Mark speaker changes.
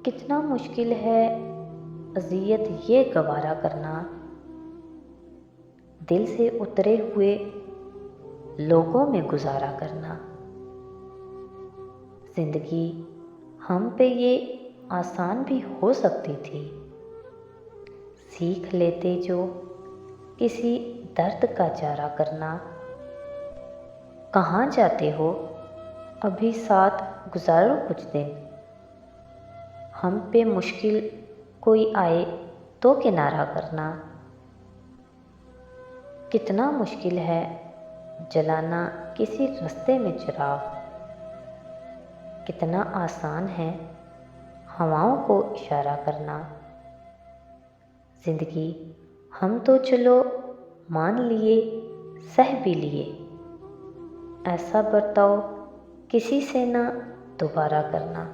Speaker 1: कितना मुश्किल है अज़ियत ये गवारा करना, दिल से उतरे हुए लोगों में गुजारा करना। ज़िंदगी हम पे ये आसान भी हो सकती थी, सीख लेते जो किसी दर्द का चारा करना। कहाँ जाते हो अभी साथ गुजारो कुछ दिन, हम पे मुश्किल कोई आए तो किनारा करना। कितना मुश्किल है जलाना किसी रास्ते में चिराग, कितना आसान है हवाओं को इशारा करना। ज़िंदगी हम तो चलो मान लिए, सह भी लिए, ऐसा बर्ताव किसी से ना दोबारा करना।